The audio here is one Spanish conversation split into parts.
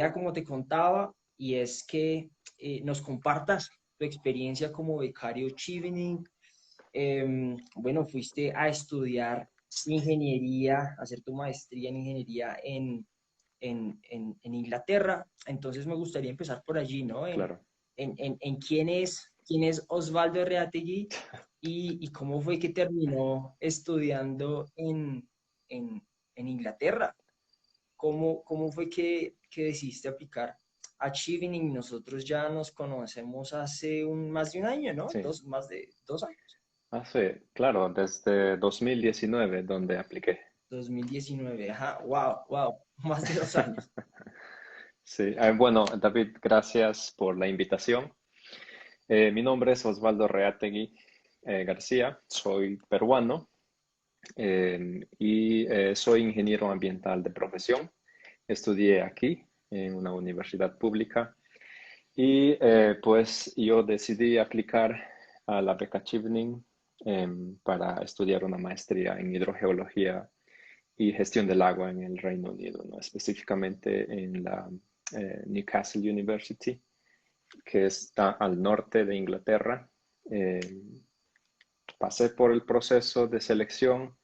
gustaría, como te contaba, y es que nos compartas tu experiencia como becario Chevening. Bueno, fuiste a estudiar ingeniería, a hacer tu maestría en ingeniería en Inglaterra. Entonces me gustaría empezar por allí, ¿no? Claro. En quién es Osvaldo Reategui y cómo fue que terminó estudiando en, en Inglaterra. ¿Cómo fue que decidiste aplicar a Chevening? Nosotros ya nos conocemos hace más de un año, ¿no? Sí. Más de 2 años. Claro, desde 2019 donde apliqué. 2019, ajá, wow, wow, más de 2 años. Sí, bueno, David, gracias por la invitación. Mi nombre es Osvaldo Reategui García, soy peruano y soy ingeniero ambiental de profesión. Estudié aquí en una universidad pública y pues yo decidí aplicar a la beca Chevening para estudiar una maestría en hidrogeología y gestión del agua en el Reino Unido, ¿no? Específicamente en la Newcastle University, que está al norte de Inglaterra. Eh, Pasé por el proceso de selección.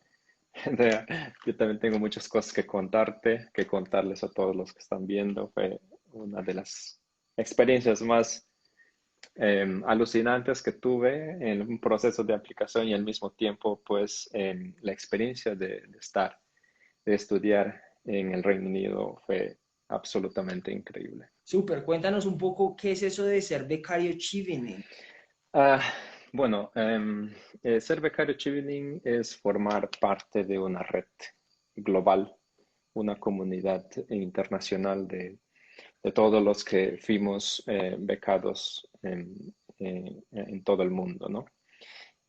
Yo también tengo muchas cosas que contarte, que contarles a todos los que están viendo. Fue una de las experiencias más alucinantes que tuve en un proceso de aplicación y al mismo tiempo, pues, la experiencia de estar, de estudiar en el Reino Unido fue absolutamente increíble. Súper, cuéntanos un poco qué es eso de ser becario Chevening. Ah, bueno, ser becario Chevening es formar parte de una red global, una comunidad internacional de todos los que fuimos becados en todo el mundo, ¿no?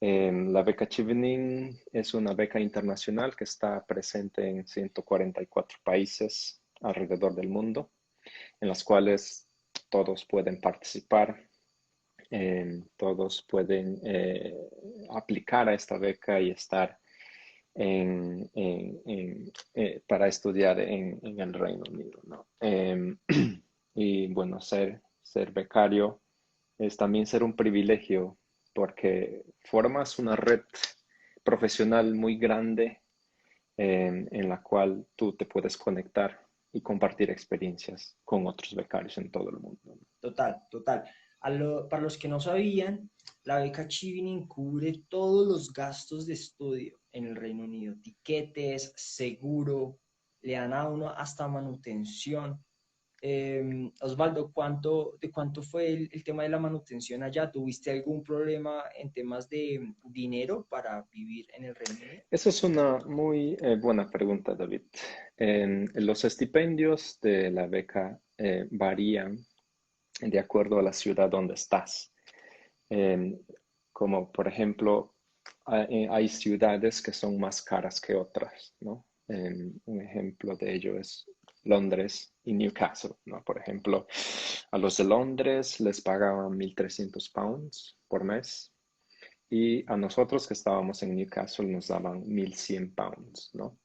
La beca Chevening es una beca internacional que está presente en 144 países alrededor del mundo, en las cuales todos pueden participar, todos pueden aplicar a esta beca y estar para estudiar en el Reino Unido, ¿no? Y bueno, ser becario es también ser un privilegio porque formas una red profesional muy grande en la cual tú te puedes conectar y compartir experiencias con otros becarios en todo el mundo, ¿no? Total, total. Para los que no sabían, la beca Chevening cubre todos los gastos de estudio en el Reino Unido, tiquetes, seguro, le dan a uno hasta manutención. Osvaldo, ¿de cuánto fue el tema de la manutención allá? ¿Tuviste algún problema en temas de dinero para vivir en el Reino Unido? Esa es una muy buena pregunta, David. Los estipendios de la beca varían de acuerdo a la ciudad donde estás. Em, Como por ejemplo, hay ciudades que son más caras que otras, ¿no? Un ejemplo de ello es Londres y Newcastle, ¿no? Por ejemplo, a los de Londres les pagaban 1.300 pounds por mes y a nosotros que estábamos en Newcastle nos daban 1.100 pounds, ¿no?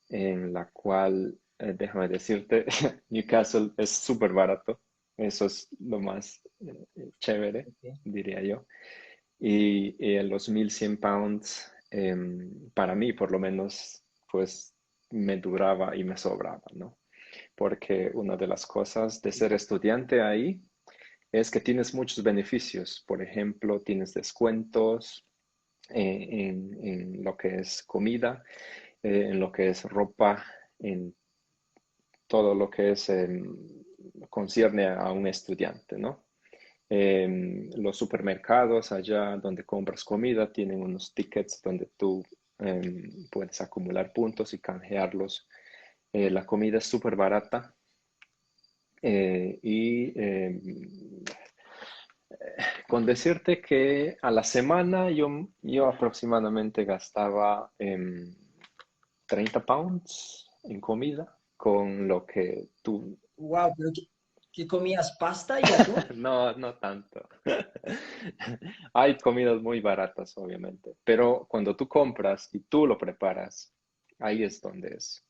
En la cual, déjame decirte, Newcastle es súper barato. Eso es lo más chévere, Ok. diría yo. Y los 1.100 pounds, para mí por lo menos, pues me duraba y me sobraba, ¿no? Porque una de las cosas de ser estudiante ahí es que tienes muchos beneficios. Por ejemplo, tienes descuentos en lo que es comida, en lo que es ropa, en todo lo que es concierne a un estudiante, ¿no? Los supermercados allá donde compras comida tienen unos tickets donde tú puedes acumular puntos y canjearlos. La comida es súper barata y con decirte que a la semana yo aproximadamente gastaba 30 pounds en comida, con lo que tú... Wow, pero ¿qué comías? ¿Pasta y atún? No, no tanto. Hay comidas muy baratas, obviamente, pero cuando tú compras y tú lo preparas, ahí es donde es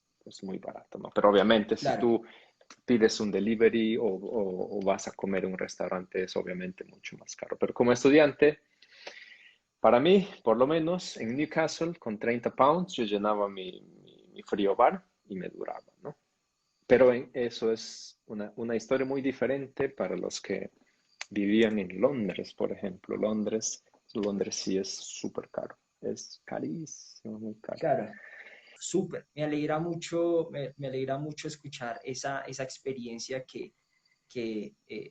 muy barato, ¿no? Pero obviamente si Claro, tú pides un delivery o vas a comer en un restaurante, es obviamente mucho más caro. Pero como estudiante, para mí, por lo menos en Newcastle, con 30 pounds, yo llenaba mi frío bar y me duraba, ¿no? Pero eso es una historia muy diferente para los que vivían en Londres, por ejemplo. Londres sí es súper caro. Es carísimo, muy caro. Claro. Súper, me alegra mucho escuchar esa experiencia que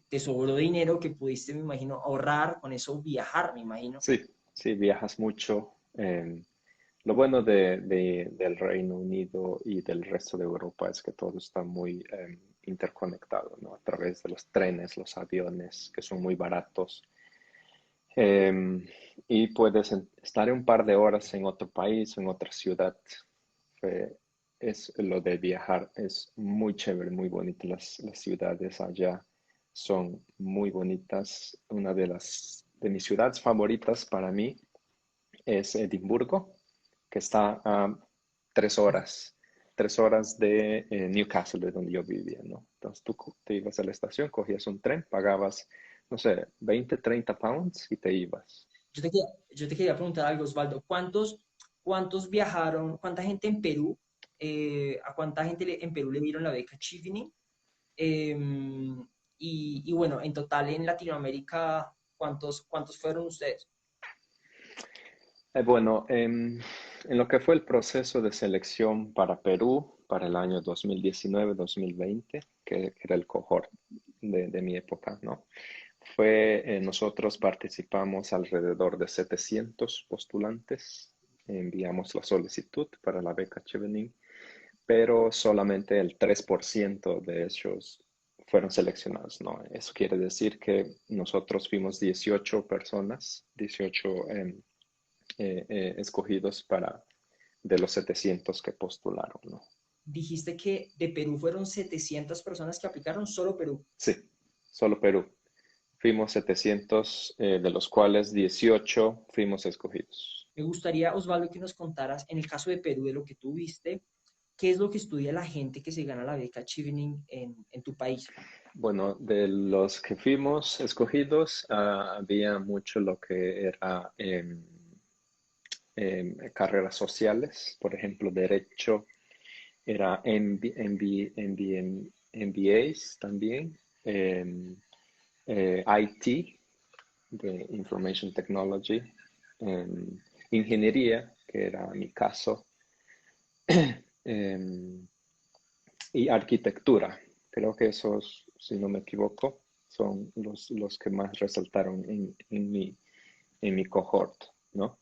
te sobró dinero que pudiste, me imagino, ahorrar, con eso viajar, me imagino. Sí, sí, viajas mucho. Lo bueno del Reino Unido y del resto de Europa es que todo está muy interconectado, ¿no? A través de los trenes, los aviones, que son muy baratos. Em, y puedes estar un par de horas en otro país, en otra ciudad. Fue- es lo de viajar, es muy chévere, muy bonito. Las ciudades allá son muy bonitas. Una de mis ciudades favoritas para mí es Edimburgo, que está a 3 horas, 3 horas de Newcastle, de donde yo vivía, ¿no? Entonces tú te ibas a la estación, cogías un tren, pagabas, no sé, 20, 30 pounds y te ibas. Yo te quería preguntar algo, Osvaldo. ¿Cuántos viajaron? ¿Cuánta gente en Perú? ¿A cuánta gente en Perú le dieron la beca Chevening? Y bueno, en total en Latinoamérica, ¿cuántos fueron ustedes? Bueno, en lo que fue el proceso de selección para Perú para el año 2019-2020, que era el cohort de mi época, ¿no? Nosotros participamos alrededor de 700 postulantes, enviamos la solicitud para la beca Chevening, pero solamente el 3% de ellos fueron seleccionados, ¿no? Eso quiere decir que nosotros fuimos 18 personas, 18 escogidos de los 700 que postularon, ¿no? Dijiste que de Perú fueron 700 personas que aplicaron, solo Perú. Sí, solo Perú. Fuimos 700, de los cuales 18 fuimos escogidos. Me gustaría, Osvaldo, que nos contaras, en el caso de Perú, de lo que tú viste, qué es lo que estudia la gente que se gana la beca Chevening en tu país. Bueno, de los que fuimos escogidos, había mucho lo que era carreras sociales, por ejemplo, derecho, era MBAs también, IT, de Information Technology, em, ingeniería, que era mi caso, em, y arquitectura. Creo que esos, si no me equivoco, son los que más resaltaron en mi cohort, ¿no?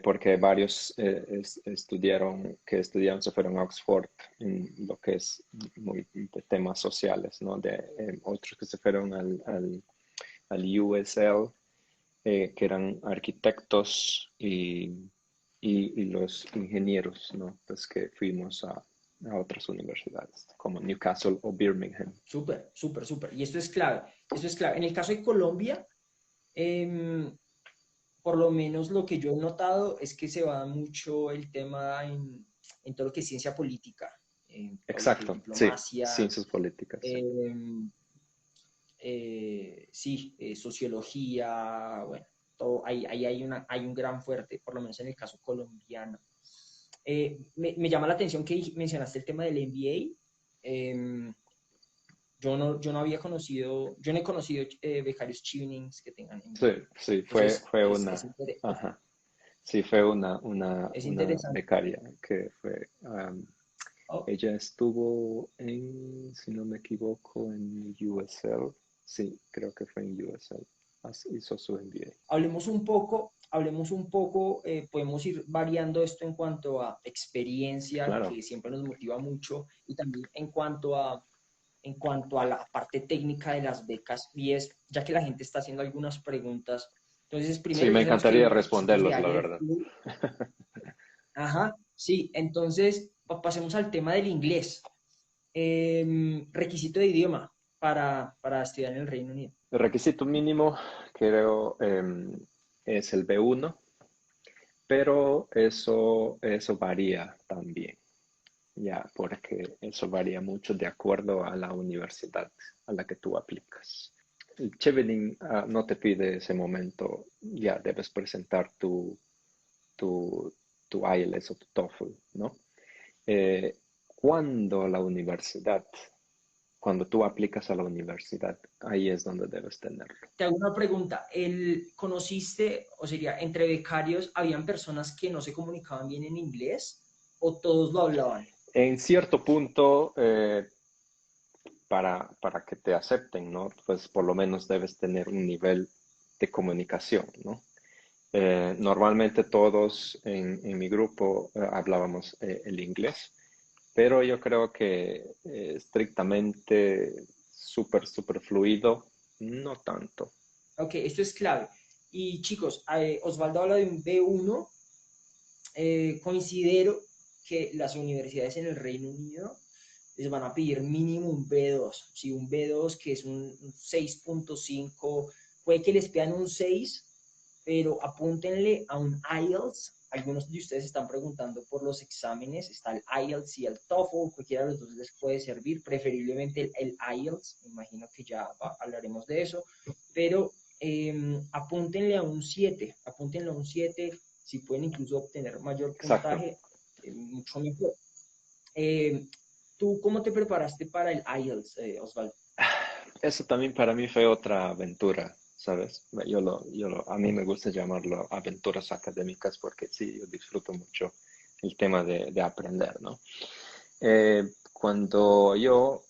Porque varios que estudiaron se fueron a Oxford en lo que es muy de temas sociales, ¿no? Otros que se fueron al USL, que eran arquitectos y los ingenieros, ¿no? Pues que fuimos a otras universidades, como Newcastle o Birmingham. Súper, súper, súper. Y esto es clave. Esto es clave. En el caso de Colombia, em, por lo menos lo que yo he notado es que se va mucho el tema en todo lo que es ciencia política, en todo lo que es Exacto, sí, diplomacia, ciencias políticas. em, sí, sociología, bueno, todo, ahí hay un gran fuerte, por lo menos en el caso colombiano. Me llama la atención que mencionaste el tema del MBA. Yo no había conocido, yo no he conocido becarios tunings que tengan Sí, MBA. sí, fue, Entonces, fue una, ajá, sí, fue es una interesante. becaria que fue, Oh, ella estuvo si no me equivoco, en USL, sí, creo que fue en USL, hizo su MBA. hablemos un poco, podemos ir variando esto en cuanto a experiencia, Claro, que siempre nos motiva mucho, y también en cuanto a la parte técnica de las becas, y es, ya que la gente está haciendo algunas preguntas, entonces sí, primero me ya sabemos que hay encantaría unos requisitos de responderlos, la área de verdad. estudio. Ajá, sí, entonces pasemos al tema del inglés. Requisito de idioma para estudiar en el Reino Unido. El requisito mínimo, creo, es el B1, pero eso varía también. ya, porque eso varía mucho de acuerdo a la universidad a la que tú aplicas. El Chevening no te pide ese momento, ya debes presentar tu, tu IELTS o tu TOEFL, ¿no? Eh, cuando la universidad, cuando tú aplicas a la universidad, ahí es donde debes tenerlo. Te hago una pregunta. ¿Conociste, o sería, entre becarios, habían personas que no se comunicaban bien en inglés o todos lo hablaban? En cierto punto, para que te acepten, ¿no? Pues por lo menos debes tener un nivel de comunicación, ¿no? Normalmente todos en mi grupo hablábamos el inglés, pero yo creo que estrictamente súper fluido, no tanto. Ok, esto es clave. Y chicos, Osvaldo habla de un B1. Considero que las universidades en el Reino Unido les van a pedir mínimo un B2. Si un B2 que es un 6.5, puede que les pidan un 6, pero apúntenle a un IELTS. Algunos de ustedes están preguntando por los exámenes, está el IELTS y el TOEFL, cualquiera de los dos les puede servir, preferiblemente el IELTS, me imagino que ya hablaremos de eso, pero apúntenle a un 7, apúntenle a un 7, si pueden incluso obtener mayor Exacto. puntaje, mucho mejor. Eh, ¿Tú cómo te preparaste para el IELTS, Osvaldo? Eso también para mí fue otra aventura, ¿sabes? A mí me gusta llamarlo aventuras académicas porque sí, yo disfruto mucho el tema de aprender, ¿no? Cuando yo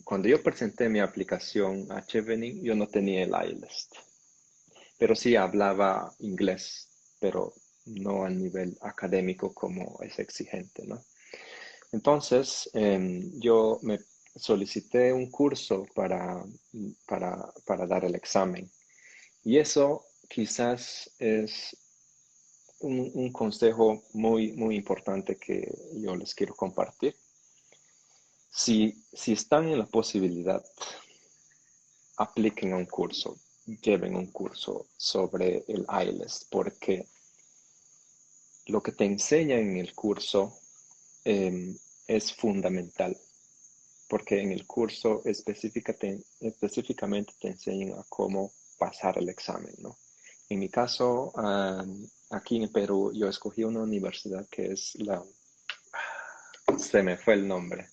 cuando yo presenté mi aplicación a Chevening, yo no tenía el IELTS, pero sí hablaba inglés, pero no a nivel académico como es exigente, ¿no? Entonces, yo me solicité un curso para dar el examen. Y eso quizás es un consejo muy importante que yo les quiero compartir. Si están en la posibilidad, apliquen a un curso, lleven un curso sobre el IELTS, porque lo que te enseña en el curso es fundamental, porque en el curso específicamente te enseñan a cómo pasar el examen, ¿no? En mi caso, aquí en Perú, yo escogí una universidad que es se me fue el nombre,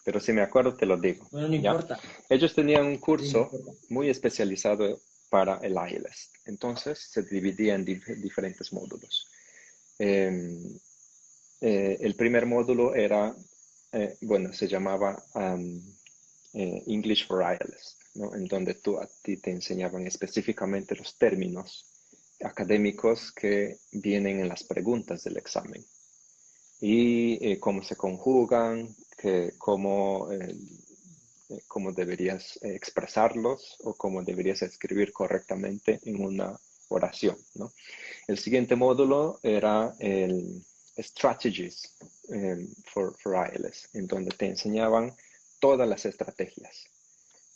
pero si me acuerdo te lo digo, Bueno, no ¿ya? importa, Ellos tenían un sí, no curso importa. muy especializado para el IELTS, entonces se dividía en diferentes módulos. Eh, el primer módulo era, bueno, se llamaba English for IELTS, ¿no? En donde a ti te enseñaban específicamente los términos académicos que vienen en las preguntas del examen y cómo se conjugan, cómo deberías expresarlos o cómo deberías escribir correctamente en una oración, ¿no? El siguiente módulo era el Strategies for IELTS, en donde te enseñaban todas las estrategias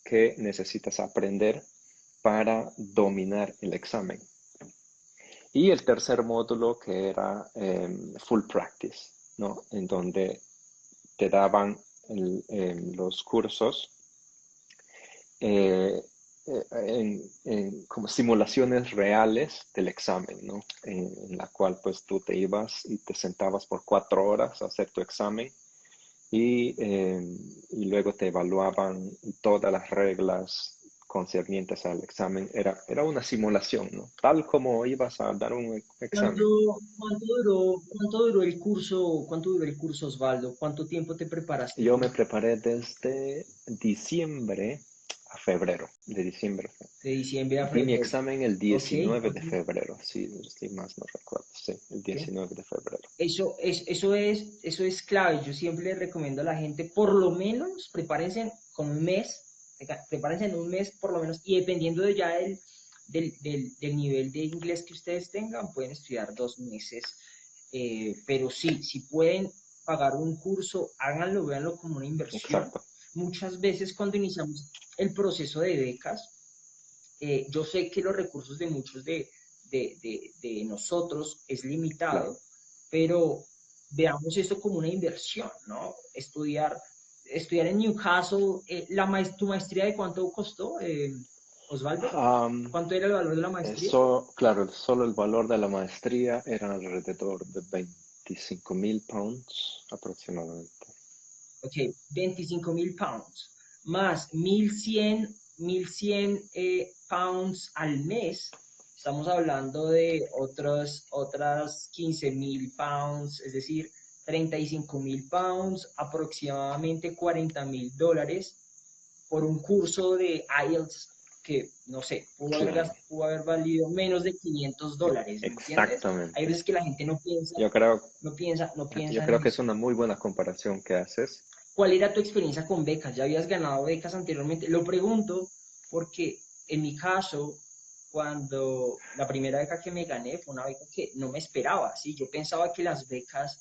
que necesitas aprender para dominar el examen. Y el tercer módulo que era Full Practice, ¿no? En donde te daban los cursos eh, como simulaciones reales del examen, ¿no? En la cual pues tú te ibas y te sentabas por 4 horas a hacer tu examen y luego te evaluaban todas las reglas concernientes al examen. Era una simulación, ¿no? Tal como ibas a dar un ¿Cuánto, examen. cuánto duró el curso, Osvaldo? ¿Cuánto tiempo te preparaste Yo tú? me preparé desde diciembre a febrero, de diciembre a febrero. De diciembre a Di mi febrero. examen el Ok, 19 ok, de febrero, si más no recuerdo, sí, el ok. 19 de febrero. Eso es clave. Yo siempre le recomiendo a la gente, por lo menos, prepárense con un mes, prepárense en un mes por lo menos, y dependiendo de ya del nivel de inglés que ustedes tengan, pueden estudiar 2 meses. Pero sí, si pueden pagar un curso, háganlo, véanlo como una inversión. Exacto. Muchas veces cuando iniciamos el proceso de becas, yo sé que los recursos de muchos de nosotros es claro. limitado, pero veamos esto como una inversión, ¿no? Estudiar en Newcastle, ¿tu maestría de cuánto costó, Osvaldo? Am, ¿Cuánto era el valor de la maestría? Eso, claro, solo el valor de la maestría era alrededor de 25.000 pounds aproximadamente. Ok, 25.000 pounds, más 1.100 pounds al mes. Estamos hablando de otras 15.000 pounds, es decir, 35.000 pounds, aproximadamente $40.000 por un curso de IELTS que, no sé, Claro, pudo haber valido menos de $500, ¿me entiendes? Hay exactamente. veces que la gente Yo creo, no yo piensa creo en que es eso. una muy buena comparación que haces. ¿Cuál era tu experiencia con becas? ¿Ya habías ganado becas anteriormente? Lo pregunto porque en mi caso, cuando la primera beca que me gané fue una beca que no me esperaba, ¿sí? Yo pensaba que las becas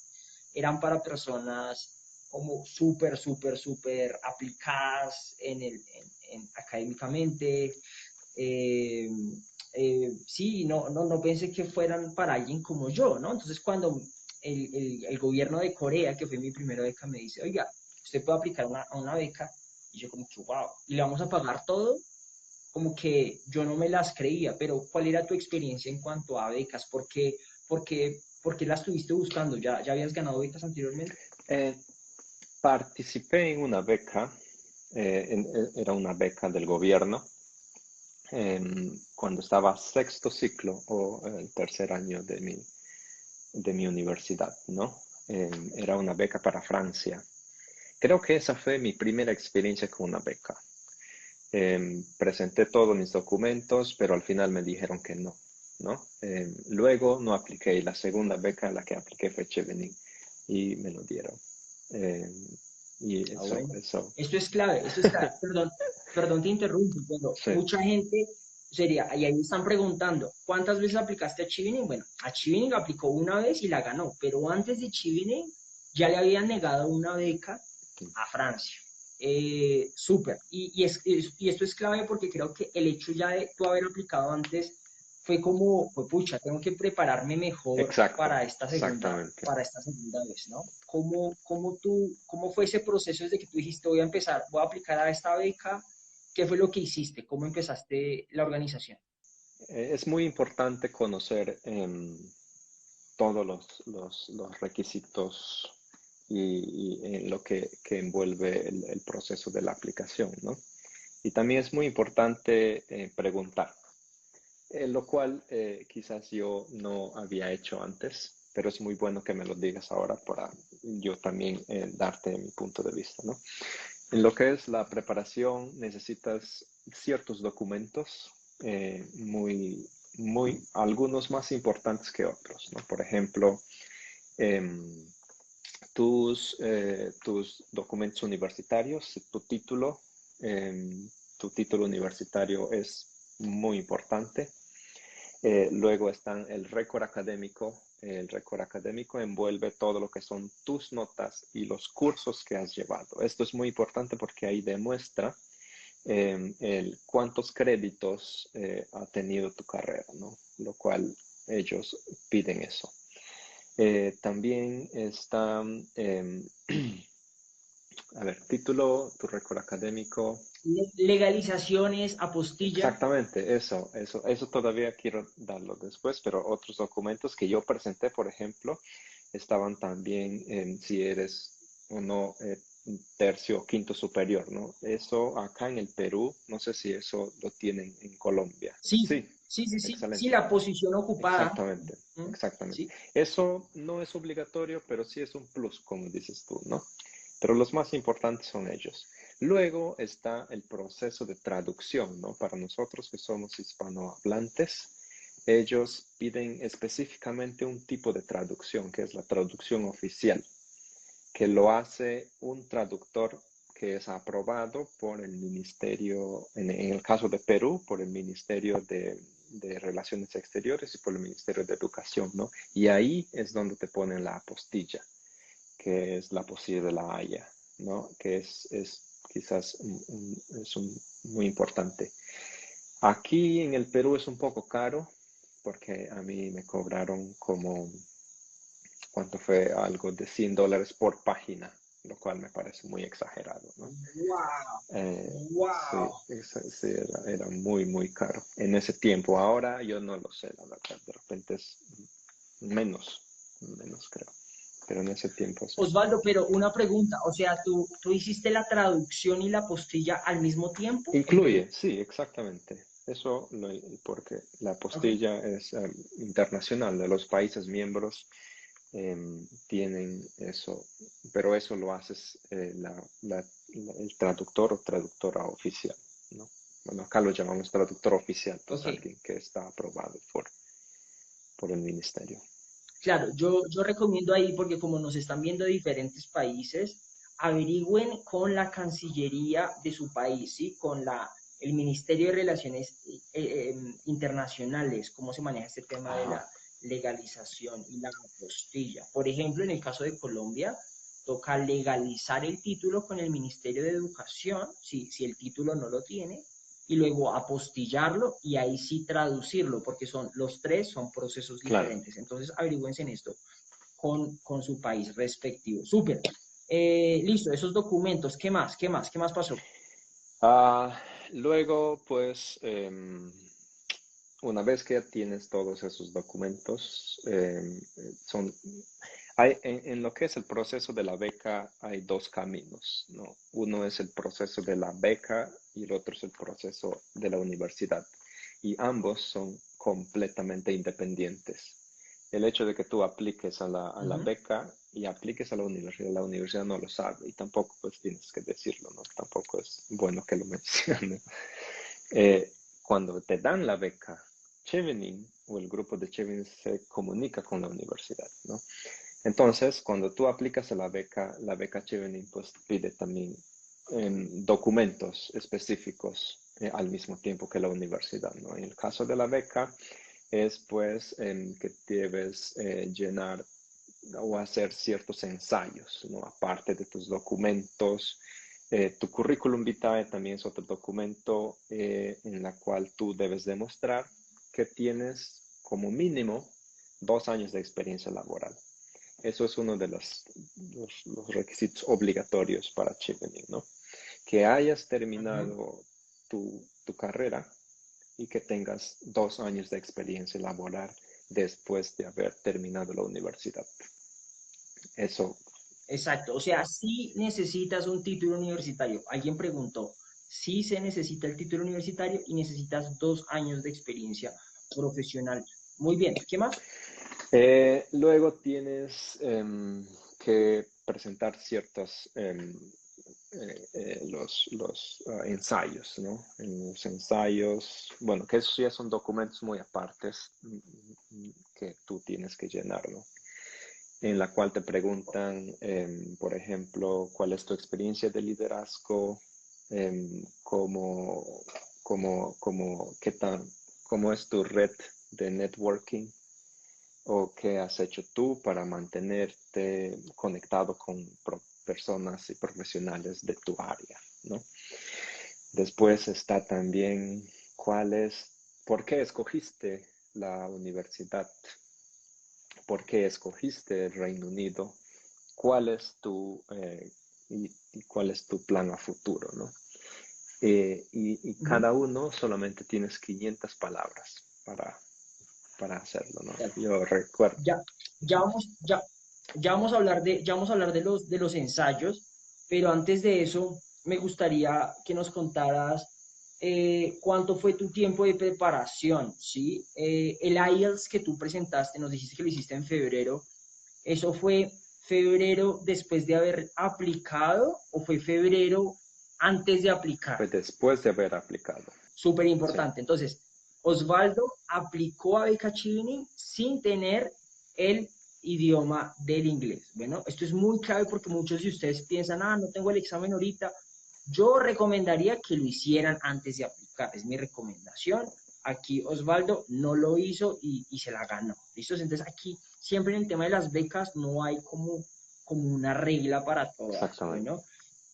eran para personas como súper, súper, súper aplicadas académicamente. eh, sí, no pensé que fueran para alguien como yo, ¿no? Entonces, cuando el gobierno de Corea, que fue mi primera beca, me dice, oiga, usted puede aplicar a una beca, y yo como que, wow, y le vamos a pagar todo, como que yo no me las creía, pero ¿cuál era tu experiencia en cuanto a becas? Por qué las estuviste buscando? ¿Ya habías ganado becas anteriormente? Eh, Participé en una beca, era una beca del gobierno, cuando estaba sexto ciclo o el tercer año de mi universidad, ¿no? Era una beca para Francia. Creo que esa fue mi primera experiencia con una beca. Presenté todos mis documentos, pero al final me dijeron que no, ¿no? Luego no apliqué y la segunda beca a la que apliqué fue Chevening y me lo dieron. Eh, y Ah, eso, bueno. eso, Esto es clave. Perdón, te interrumpo, pero sí, mucha gente sería, y ahí me están preguntando, ¿cuántas veces aplicaste a Chivining? Bueno, a Chivining aplicó una vez y la ganó, pero antes de Chivining ya le habían negado una beca a Francia. Súper. Y esto es clave porque creo que el hecho ya de tú haber aplicado antes fue como, fue pucha, tengo que prepararme mejor exacto, exactamente. para esta segunda vez, ¿no? ¿Cómo fue ese proceso desde que tú dijiste, voy a aplicar a esta beca? ¿Qué fue lo que hiciste? ¿Cómo empezaste la organización? Es muy importante conocer todos los requisitos y en lo que envuelve el proceso de la aplicación, ¿no? Y también es muy importante preguntar, lo cual quizás yo no había hecho antes, pero es muy bueno que me lo digas ahora para yo también darte mi punto de vista, ¿no? En lo que es la preparación necesitas ciertos documentos algunos más importantes que otros, ¿no? Por ejemplo, em, tus documentos universitarios, tu título universitario es muy importante. Luego están el récord académico. El récord académico envuelve todo lo que son tus notas y los cursos que has llevado. Esto es muy importante porque ahí demuestra cuántos créditos ha tenido tu carrera, ¿no? Lo cual ellos piden eso. También está, a ver, título, tu récord académico. Legalizaciones, apostilla. Exactamente, eso todavía quiero darlo después, pero otros documentos que yo presenté, por ejemplo, estaban también en si eres o no tercio o quinto superior, ¿no? Eso acá en el Perú, no sé si eso lo tienen en Colombia. Sí, Sí, sí, excelente. la posición ocupada. Exactamente, ¿Mm? exactamente. Sí. Eso no es obligatorio, pero sí es un plus, como dices tú, ¿no? Pero los más importantes son ellos. Luego está el proceso de traducción, ¿no? Para nosotros que somos hispanohablantes, ellos piden específicamente un tipo de traducción, que es la traducción oficial, que lo hace un traductor que es aprobado por el Ministerio, en el caso de Perú, por el Ministerio de Relaciones Exteriores y por el Ministerio de Educación, ¿no? Y ahí es donde te ponen la apostilla, que es la apostilla de la Haya, ¿no? Que es quizás muy importante. Aquí en el Perú es un poco caro, porque a mí me cobraron como, ¿cuánto fue? Algo de $100 por página, lo cual me parece muy exagerado, ¿no? Wow, Sí, wow. sí, era muy, muy caro en ese tiempo. Ahora yo no lo sé, la verdad, de repente es menos, menos creo, pero en ese tiempo sí. Osvaldo, pero una pregunta, o sea, ¿tú hiciste la traducción y la postilla al mismo tiempo? Incluye, sí, exactamente. Porque la Ok, postilla es internacional, de los países miembros tienen eso, pero eso lo haces el traductor o traductora oficial, ¿no? Bueno, acá lo llamamos traductor oficial, pues ok. alguien que está aprobado por el ministerio. Claro, yo recomiendo ahí, porque como nos están viendo de diferentes países, averigüen con la Cancillería de su país, ¿sí? Con el Ministerio de Relaciones Internacionales, cómo se maneja este tema de Ajá, la legalización y la apostilla. Por ejemplo, en el caso de Colombia, toca legalizar el título con el Ministerio de Educación, si el título no lo tiene, y luego apostillarlo y ahí sí traducirlo, porque los tres son procesos claro. diferentes. Entonces, averigüense en esto con su país respectivo. Súper. Listo, esos documentos, ¿qué más? ¿Qué más? ¿Qué más pasó? Ah, luego, pues, una vez que ya tienes todos esos documentos, en lo que es el proceso de la beca hay dos caminos, ¿no? Uno es el proceso de la beca y el otro es el proceso de la universidad. Y ambos son completamente independientes. El hecho de que tú apliques a la Ujú. beca y apliques a la universidad no lo sabe y tampoco pues tienes que decirlo, ¿no? Tampoco es bueno que lo menciones. Cuando te dan la beca, Chevening o el grupo de Chevening se comunica con la universidad, ¿no? Entonces, cuando tú aplicas a la beca Chevening pues pide también documentos específicos al mismo tiempo que la universidad, ¿no? En el caso de la beca es pues que debes llenar o hacer ciertos ensayos, ¿no? Aparte de tus documentos. Tu currículum vitae también es otro documento en la cual tú debes demostrar que tienes como mínimo 2 años de experiencia laboral. Eso es uno de los requisitos obligatorios para Chevening, ¿no? Que hayas Ujú. terminado tu carrera y que tengas 2 años de experiencia laboral después de haber terminado la universidad. Eso, Exacto, o sea, si necesitas un título universitario. Alguien preguntó, si se necesita el título universitario y necesitas 2 años de experiencia profesional. Muy bien, ¿qué más? luego tienes que presentar ciertos ensayos, ¿no? En los ensayos, bueno, que esos ya son documentos muy apartes que tú tienes que llenar, ¿no? En la cual te preguntan, por ejemplo, cuál es tu experiencia de liderazgo, cómo, qué cómo es tu red de networking o qué has hecho tú para mantenerte conectado con personas y profesionales de tu área, ¿no? Después está también por qué escogiste la universidad, por qué escogiste el Reino Unido, cuál es y cuál es tu plan a futuro, ¿no? Y Ujú. cada uno solamente tienes 500 palabras para hacerlo, ¿no? Dale. Yo recuerdo. Ya, ya vamos, ya vamos a hablar de los ensayos, pero antes de eso, me gustaría que nos contaras cuánto fue tu tiempo de preparación, ¿sí? El IELTS que tú presentaste, nos dijiste que lo hiciste en febrero, ¿eso fue febrero después de haber aplicado o fue febrero antes de aplicar? Fue después de haber aplicado. Súper Sí, importante. Entonces, Osvaldo aplicó a beca Chivini sin tener el idioma del inglés. Bueno, esto es muy clave porque muchos de ustedes piensan, no tengo el examen ahorita. Yo recomendaría que lo hicieran antes de aplicar, es mi recomendación. Aquí Osvaldo no lo hizo y se la ganó. ¿Listo? Entonces aquí siempre en el tema de las becas no hay como una regla para todas. exactamente. Bueno,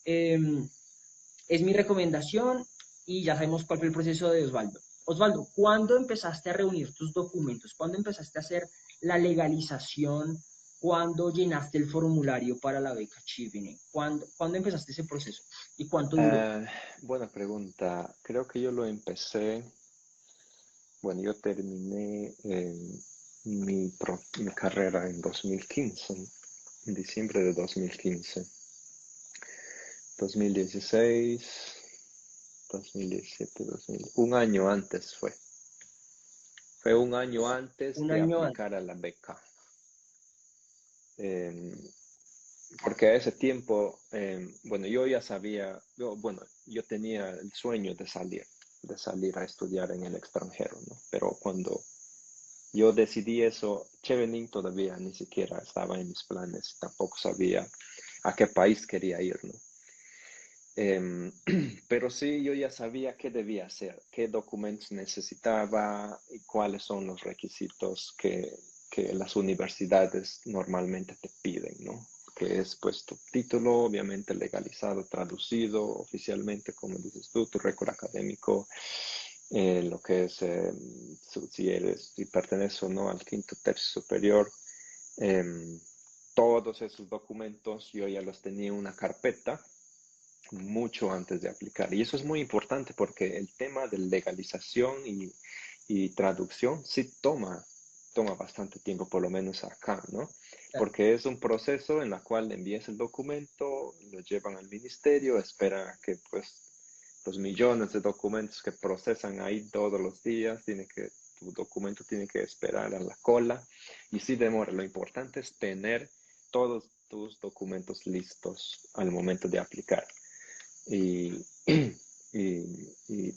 eh, es mi recomendación y ya sabemos cuál fue el proceso de Osvaldo. Osvaldo, ¿cuándo empezaste a reunir tus documentos? ¿Cuándo empezaste a hacer la legalización? ¿Cuándo llenaste el formulario para la beca Chevening? ¿Cuándo empezaste ese proceso? ¿Y cuánto duró? Ah, buena pregunta. Creo que yo lo empecé, bueno, yo terminé mi carrera en 2015, en diciembre de 2015. 2016, 2017, 2000, un año antes fue. Fue un año antes Un de año antes. aplicar a la beca. Eh, Porque a ese tiempo, bueno, yo ya sabía, yo tenía el sueño de salir a estudiar en el extranjero, ¿no? Pero cuando yo decidí eso, Chevening todavía ni siquiera estaba en mis planes, tampoco sabía a qué país quería ir, ¿no? Pero sí, yo ya sabía qué debía hacer, qué documentos necesitaba y cuáles son los requisitos que las universidades normalmente te piden, ¿no? Que es pues tu título, obviamente legalizado, traducido oficialmente, como dices tú, tu récord académico, lo que es, si perteneces o no al quinto tercio superior, eh, todos esos documentos yo ya los tenía en una carpeta mucho antes de aplicar. Y eso es muy importante porque el tema de legalización y traducción sí toma bastante tiempo, por lo menos acá, ¿no? Claro. Porque es un proceso en el cual envías el documento, lo llevan al ministerio, esperan a que pues los millones de documentos que procesan ahí todos los días, tu documento tiene que esperar a la cola y sí demora. Lo importante es tener todos tus documentos listos al momento de aplicar y,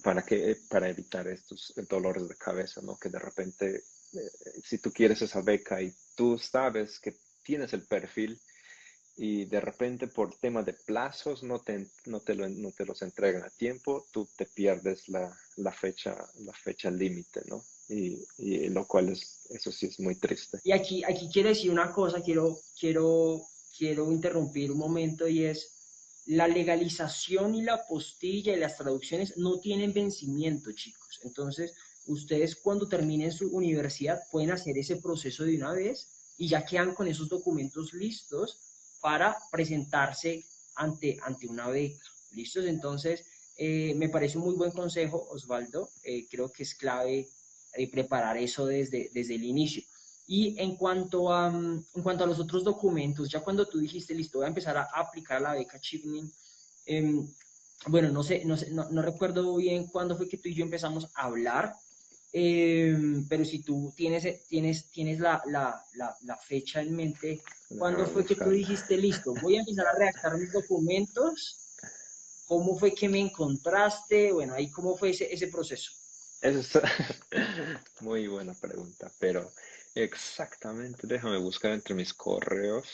para evitar estos dolores de cabeza, ¿no? Que de repente, si tú quieres esa beca y tú sabes que tienes el perfil y de repente por tema de plazos no te los entregan a tiempo, tú te pierdes la fecha límite, ¿no? Y lo cual eso sí es muy triste. Y aquí quiero decir una cosa, quiero interrumpir un momento y es, la legalización y la apostilla y las traducciones no tienen vencimiento, chicos. Entonces, ustedes cuando terminen su universidad pueden hacer ese proceso de una vez y ya quedan con esos documentos listos para presentarse ante una beca. ¿Listos? Entonces, me parece un muy buen consejo, Osvaldo. Creo que es clave preparar eso desde el inicio. Y en cuanto a los otros documentos, ya cuando tú dijiste, listo, voy a empezar a aplicar la beca Chevening, eh, bueno, no recuerdo bien cuándo fue que tú y yo empezamos a hablar, pero si tú tienes la fecha en mente, ¿cuándo Déjame fue que tú buscarla. dijiste, listo, voy a empezar a redactar mis documentos? ¿Cómo fue que me encontraste? Bueno, ahí cómo fue ese proceso. Esa es muy buena pregunta, pero exactamente, déjame buscar entre mis correos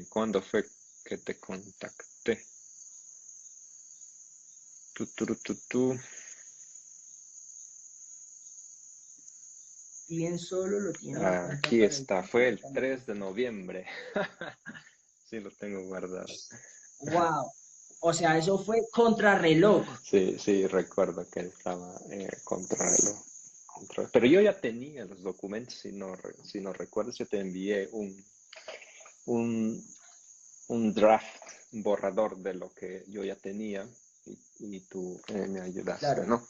cuándo fue que te contacté. Tu, tu, tu, tu, tu. Bien solo lo tiene la cuenta Aquí para el está, fue el para 3 de noviembre. Sí, lo tengo guardado. Wow. O sea, eso fue contrarreloj. Sí, sí, recuerdo que estaba pero yo ya tenía los documentos, si no recuerdas, yo te envié un, un draft, un borrador de lo que yo ya tenía y tú me ayudaste, Claro. ¿no?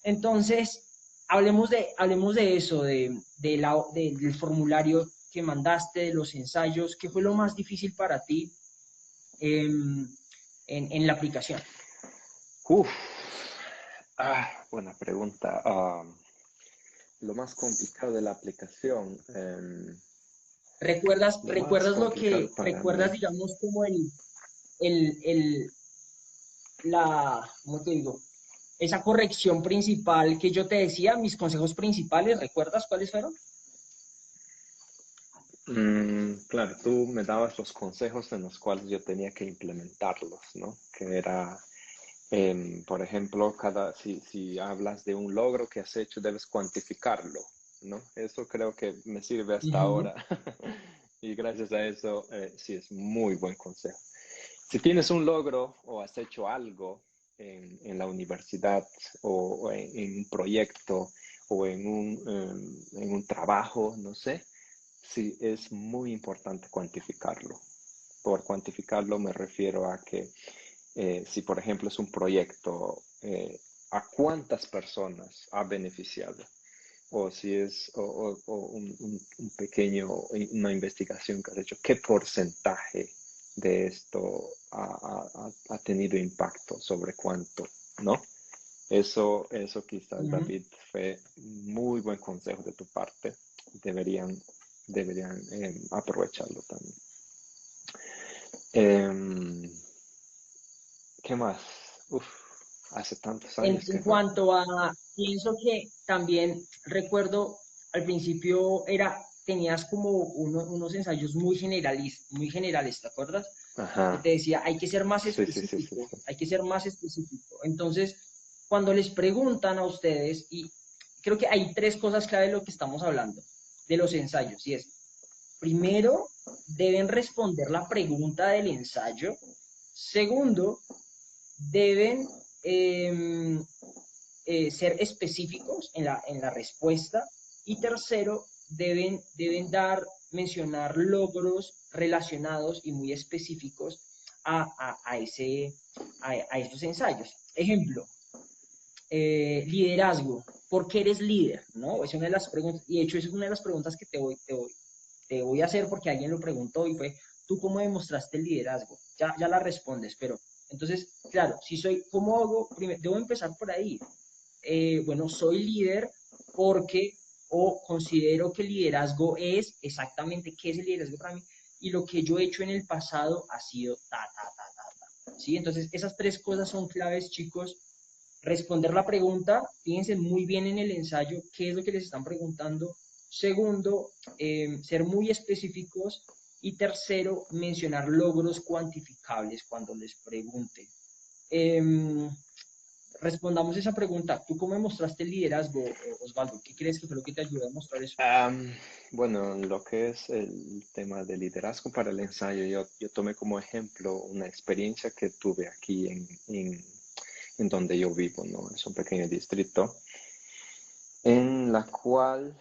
Entonces, hablemos de eso, del formulario que mandaste, de los ensayos. ¿Qué fue lo más difícil para ti en la aplicación? Uf, buena pregunta. Lo más complicado de la aplicación, ¿Recuerdas, lo más recuerdas lo complicado que, para recuerdas, mí. digamos, como el, el, ¿cómo te digo? Esa corrección principal que yo te decía, mis consejos principales, ¿recuerdas cuáles fueron? Claro, tú me dabas los consejos en los cuales yo tenía que implementarlos, ¿no? Que era, por ejemplo, si hablas de un logro que has hecho, debes cuantificarlo, ¿no? Eso creo que me sirve hasta Ujú. ahora. Y gracias a eso, sí es muy buen consejo. Si tienes un logro o has hecho algo, en la universidad o en un proyecto o en un trabajo, no sé, sí es muy importante cuantificarlo. Por cuantificarlo me refiero a que si por ejemplo es un proyecto, ¿a cuántas personas ha beneficiado? O si es un pequeño, una investigación que has hecho, ¿qué porcentaje de esto ha tenido impacto sobre cuánto, ¿no? Eso quizás, Ujú. David, fue muy buen consejo de tu parte. Deberían, deberían aprovecharlo también. Eh, ¿Qué más? Uf, hace tantos años En que no. cuanto a, pienso que también recuerdo al principio tenías como unos ensayos muy generales, ¿te acuerdas? Que Ajá. te decía, hay que ser más Sí, sí, sí, sí, específico, sí. hay que ser más específico. Entonces, cuando les preguntan a ustedes, y creo que hay tres cosas clave de lo que estamos hablando, de los ensayos, y es, primero, deben responder la pregunta del ensayo. Segundo, deben ser específicos en la respuesta. Y tercero, mencionar logros relacionados y muy específicos a estos ensayos. Ejemplo, liderazgo. ¿Por qué eres líder? ¿No? Es una de las preguntas, y de hecho es una de las preguntas que te voy a hacer porque alguien lo preguntó y fue, ¿tú cómo demostraste el liderazgo? Ya la respondes, pero entonces, claro, si soy, ¿cómo hago? Primero, debo empezar por ahí. Bueno, soy líder porque o considero que el liderazgo es exactamente qué es el liderazgo para mí y lo que yo he hecho en el pasado ha sido ta. ¿Sí? Entonces, esas tres cosas son claves, chicos. Responder la pregunta, fíjense muy bien en el ensayo qué es lo que les están preguntando. Segundo, ser muy específicos. Y tercero, mencionar logros cuantificables cuando les pregunten. Eh, Respondamos esa pregunta. ¿Tú cómo demostraste el liderazgo, Osvaldo? ¿Qué crees que fue lo que te ayudó a demostrar eso? Am, bueno, lo que es el tema de liderazgo para el ensayo, yo tomé como ejemplo una experiencia que tuve aquí en donde yo vivo, ¿no? Es un pequeño distrito en la cual,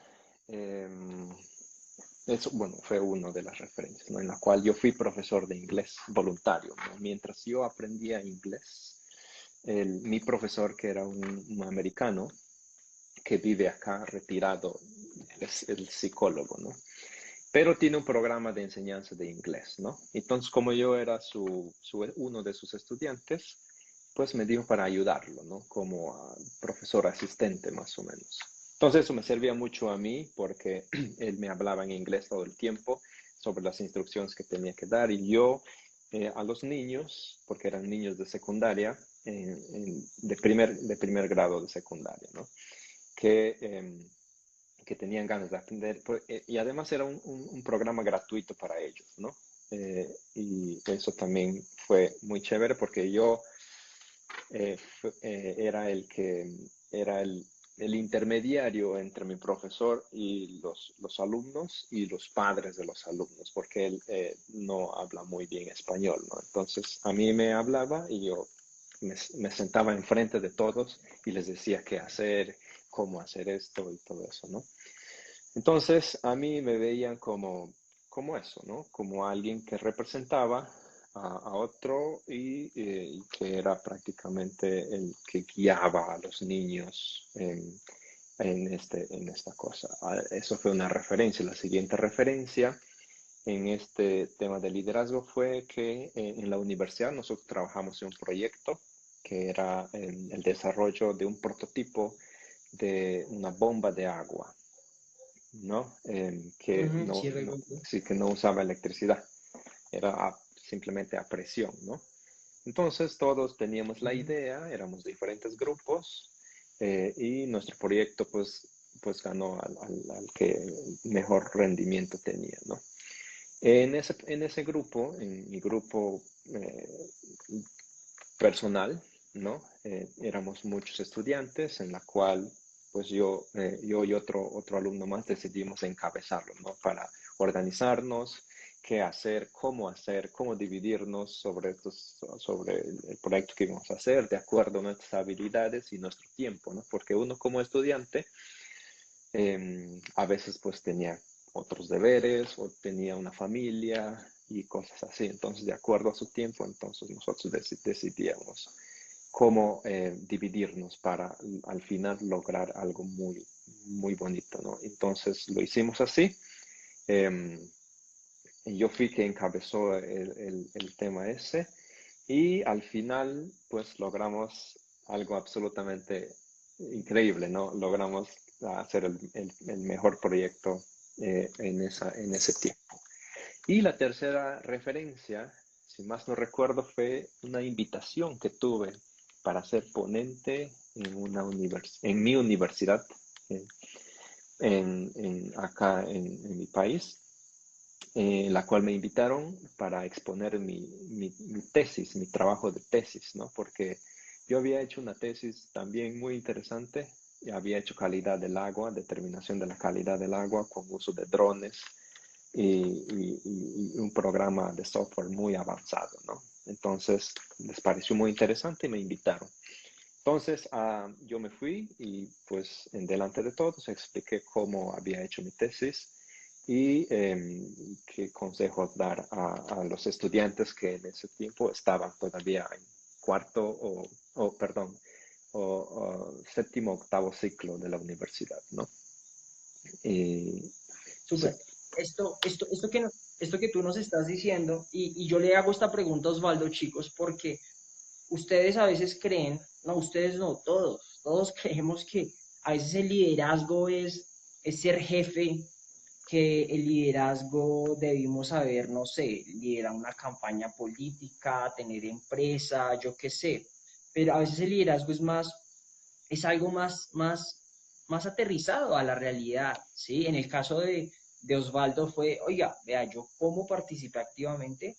eso, bueno, fue una de las referencias, ¿no? En la cual yo fui profesor de inglés voluntario, ¿no? Mientras yo aprendía inglés, mi profesor, que era un americano, que vive acá retirado, es el psicólogo, ¿no? Pero tiene un programa de enseñanza de inglés, ¿no? Entonces, como yo era uno de sus estudiantes, pues me dijo para ayudarlo, ¿no? Como profesor asistente, más o menos. Entonces, eso me servía mucho a mí porque él me hablaba en inglés todo el tiempo sobre las instrucciones que tenía que dar y yo a los niños, porque eran niños de secundaria, de primer grado de secundaria, ¿no? Que, que tenían ganas de aprender y además era un programa gratuito para ellos, ¿no? Y eso también fue muy chévere porque yo era el que era el intermediario entre mi profesor y los alumnos y los padres de los alumnos, porque él no habla muy bien español, ¿no? Entonces a mí me hablaba y yo me sentaba enfrente de todos y les decía qué hacer, cómo hacer esto y todo eso, ¿no? Entonces, a mí me veían como eso, ¿no? Como alguien que representaba a otro y que era prácticamente el que guiaba a los niños en esta cosa. Eso fue una referencia. La siguiente referencia en este tema de liderazgo fue que en la universidad nosotros trabajamos en un proyecto que era el desarrollo de un prototipo de una bomba de agua, ¿no? Que Ujú, no, sí, no, recuerdo. sí, que no usaba electricidad, era simplemente a presión, ¿no? Entonces todos teníamos la Ujú. idea, éramos diferentes grupos y nuestro proyecto pues ganó al que mejor rendimiento tenía, ¿no? En ese grupo, en mi grupo personal, ¿no? Éramos muchos estudiantes en la cual pues yo y otro alumno más decidimos encabezarlo, ¿no? Para organizarnos, qué hacer, cómo dividirnos sobre el proyecto que íbamos a hacer, de acuerdo a nuestras habilidades y nuestro tiempo, ¿no? Porque uno como estudiante a veces pues tenía otros deberes o tenía una familia y cosas así. Entonces, de acuerdo a su tiempo, entonces nosotros decidíamos cómo dividirnos para al final lograr algo muy, muy bonito, ¿no? Entonces lo hicimos así. Eh, yo fui quien encabezó el tema ese y al final pues logramos algo absolutamente increíble, ¿no? Logramos hacer el mejor proyecto en ese tiempo. Y la tercera referencia, si más no recuerdo, fue una invitación que tuve para ser ponente en mi universidad, eh, acá en mi país, la cual me invitaron para exponer mi tesis, mi trabajo de tesis, ¿no? Porque yo había hecho una tesis también muy interesante, y había hecho calidad del agua, determinación de la calidad del agua con uso de drones y un programa de software muy avanzado, ¿no? Entonces les pareció muy interesante y me invitaron. Entonces yo me fui y pues en delante de todos expliqué cómo había hecho mi tesis y qué consejos dar a los estudiantes que en ese tiempo estaban todavía en cuarto perdón, o séptimo, octavo ciclo de la universidad, ¿no? Y sí, Súper. Esto que tú nos estás diciendo, y yo le hago esta pregunta a Osvaldo, chicos, porque ustedes a veces creen, no, ustedes no, todos creemos que a veces el liderazgo es ser jefe, que el liderazgo debimos saber, no sé, liderar una campaña política, tener empresa, yo qué sé, pero a veces el liderazgo es algo más aterrizado a la realidad, ¿sí? En el caso de Osvaldo fue, oiga, vea, yo cómo participé activamente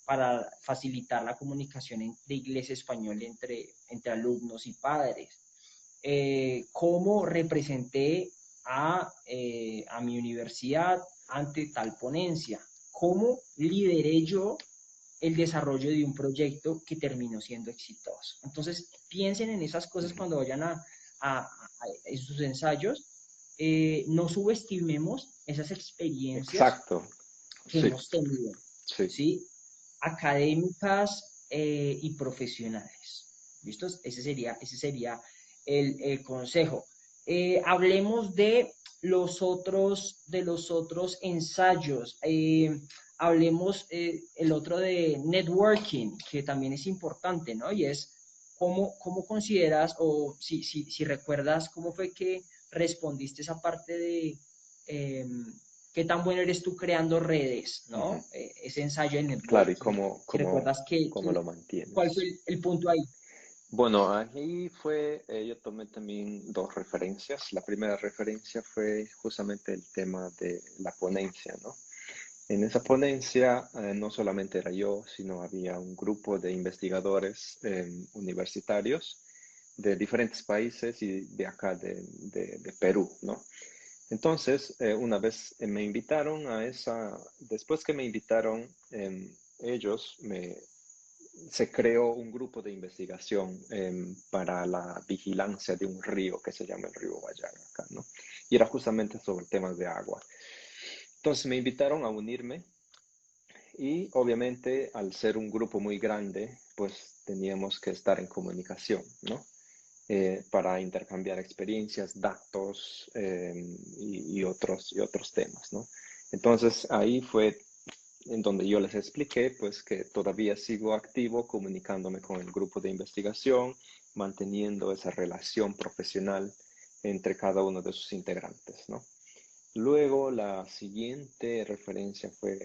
para facilitar la comunicación de inglés español entre alumnos y padres. Cómo representé a mi universidad ante tal ponencia, cómo lideré yo el desarrollo de un proyecto que terminó siendo exitoso. Entonces, piensen en esas cosas cuando vayan a sus ensayos. No subestimemos esas experiencias exacto, que sí, hemos tenido, sí. ¿sí? Académicas y profesionales. ¿Listos? Ese sería el consejo. Hablemos de los otros ensayos. Hablemos el otro de networking, que también es importante, ¿no? Y es cómo consideras, o si recuerdas, cómo fue que respondiste esa parte de qué tan bueno eres tú creando redes, Ujú. ¿no? Ese ensayo de Claro, y networking. Si cómo, recuerdas cómo lo cuál fue mantienes. el punto ahí. Bueno, ahí yo tomé también dos referencias. La primera referencia fue justamente el tema de la ponencia, ¿no? En esa ponencia no solamente era yo, sino había un grupo de investigadores universitarios de diferentes países y de acá de Perú, ¿no? Entonces, una vez me invitaron después que me invitaron, ellos se creó un grupo de investigación para la vigilancia de un río que se llama el río Guayana acá, ¿no? Y era justamente sobre temas de agua. Entonces me invitaron a unirme y obviamente al ser un grupo muy grande, pues teníamos que estar en comunicación, ¿no? Para intercambiar experiencias, datos y otros temas, ¿no? Entonces ahí fue en donde yo les expliqué pues que todavía sigo activo comunicándome con el grupo de investigación, manteniendo esa relación profesional entre cada uno de sus integrantes, ¿no? Luego la siguiente referencia fue,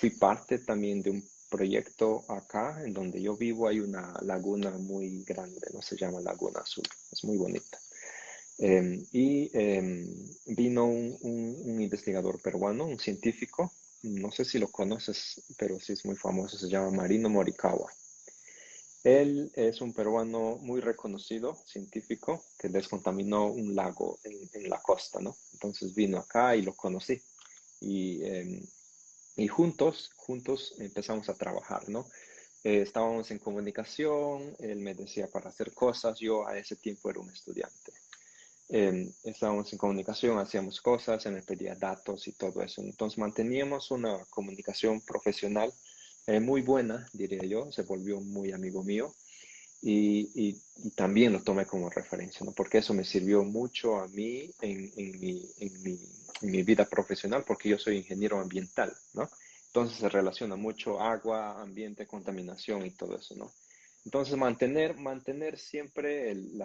fui parte también de un proyecto acá, en donde yo vivo hay una laguna muy grande, ¿no? Se llama Laguna Azul, es muy bonita. Vino un investigador peruano, un científico, no sé si lo conoces, pero sí es muy famoso, se llama Marino Morikawa. Él es un peruano muy reconocido, científico, que descontaminó un lago en la costa, ¿no? Entonces vino acá y lo conocí. y juntos empezamos a trabajar, ¿no? Estábamos en comunicación, él me decía para hacer cosas, yo a ese tiempo era un estudiante. Estábamos en comunicación, hacíamos cosas, él me pedía datos y todo eso. Entonces manteníamos una comunicación profesional muy buena, diría yo, se volvió muy amigo mío y también lo tomé como referencia, ¿no? Porque eso me sirvió mucho a mí en mi vida profesional, porque yo soy ingeniero ambiental, ¿no? Entonces se relaciona mucho agua, ambiente, contaminación y todo eso, ¿no? Entonces mantener siempre el